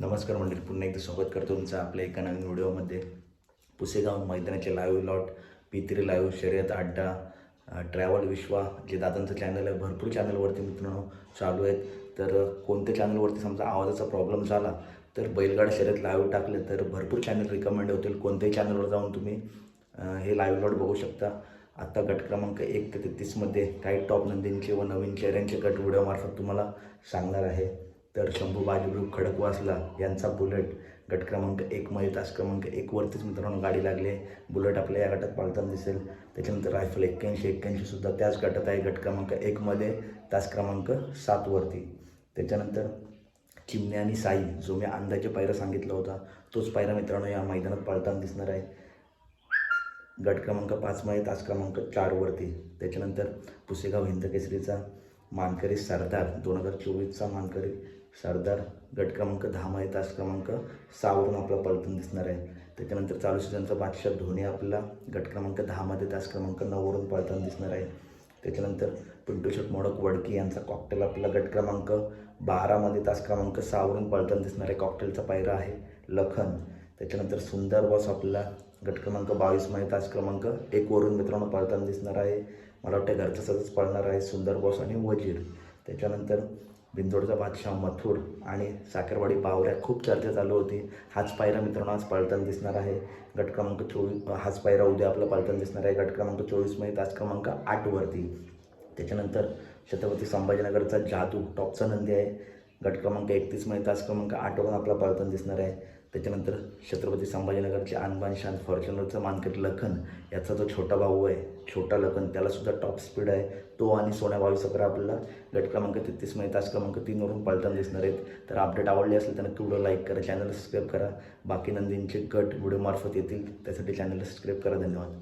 नमस्कार मंडळी, पुन्हा एकदा स्वागत करतो तुमचं आपल्या एका नवीन व्हिडिओमध्ये. पुसेगाव मैदानाचे लाईव्ह लॉट, P3 लाईव्ह शर्यत अड्डा, ट्रॅव्हल विश्वा जे दादांचं चॅनल आहे, भरपूर चॅनलवरती मित्रांनो चालू आहेत. तर कोणत्या चॅनलवरती समजा आवाजाचा प्रॉब्लेम झाला तर बैलगाडा शर्यत लाईव्ह टाकले तर भरपूर चॅनल रिकमेंड होतील. कोणत्याही चॅनलवर जाऊन तुम्ही हे लाईव्ह लॉट बघू शकता. आत्ता गट क्रमांक 1 ते 33मध्ये काही टॉप नंदींचे व नवीन चेहऱ्यांचे गट व्हिडिओमार्फत तुम्हाला सांगणार आहे. तर शंभू बाजीग्रुप खडकवासला यांचा बुलेट गट क्रमांक 1मध्ये तास क्रमांक 1वरतीच मित्रांनो गाडी लागली आहे. बुलेट आपल्या या गटात पाळताना दिसेल. त्याच्यानंतर रायफल 81 सुद्धा त्याच गटात आहे, गट क्रमांक 1मध्ये तास क्रमांक 7वरती. त्याच्यानंतर चिमणे आणि साई जो मी अंदाजे पायरा सांगितला होता तोच पायरा मित्रांनो या मैदानात पाळताना दिसणार आहे, गट क्रमांक 5मध्ये तास क्रमांक 4वरती. त्याच्यानंतर पुसेगाव हिंदकेसरीचा मानकरी सरदार 2024चा मानकरी सरदार गट क्रमांक 10मध्ये तास क्रमांक 6वरून आपला पळताना दिसणार आहे. त्याच्यानंतर चालू सीझनचा बादशाह धोनी आपला गट क्रमांक 10मध्ये तास क्रमांक 9वरून पळताना दिसणार आहे. त्याच्यानंतर पिंटू शेट मोडक वडकी यांचा कॉकटेल आपला गट क्रमांक 12मध्ये तास क्रमांक 6वरून पळताना दिसणार आहे. कॉकटेलचा पायरा आहे लखन. त्याच्यानंतर सुंदर बॉस आपला गट क्रमांक 22मध्ये तास क्रमांक 1वरून मित्रांनो पळताना दिसणार आहे. मला वाटतं घरचा सजच पळणार आहे, सुंदर बॉस आणि वजीर. त्याच्यानंतर बिंदोडचा बादशाह मथुर आणि साखरवाडी पावऱ्या खूप चर्चा चालू होती. हाच पायरा मित्रांनो आज पळताना दिसणार आहे, गट क्रमांक 24. हाच पायरा उद्या आपला पळताना दिसणार आहे, गट क्रमांक 24मध्ये तास क्रमांक 8वरती. त्याच्यानंतर छत्रपती संभाजीनगरचा जादू टॉपचा नंदी आहे, गट क्रमांक 31मध्ये तास क्रमांक 8वरून आपला पळताना दिसणार आहे. त्याच्यानंतर छत्रपती संभाजीनगरचे आणबान शांत फॉर्च्युनरचा मानकरी लखन याचा जो छोटा भाऊ आहे छोटा लखन, त्यालासुद्धा टॉप स्पीड आहे. तो आणि सोन्या 22 आपल्याला गट क्रमांक 33मध्ये तास क्रमांक 3वरून पळताना दिसणार आहेत. तर अपडेट आवडली असेल तर नक्की व्हिडिओ लाईक करा, चॅनल सबस्क्राईब करा. बाकी नंदींचे गट व्हिडिओमार्फत येतील त्यासाठी चॅनलला सबस्क्राईब करा. धन्यवाद.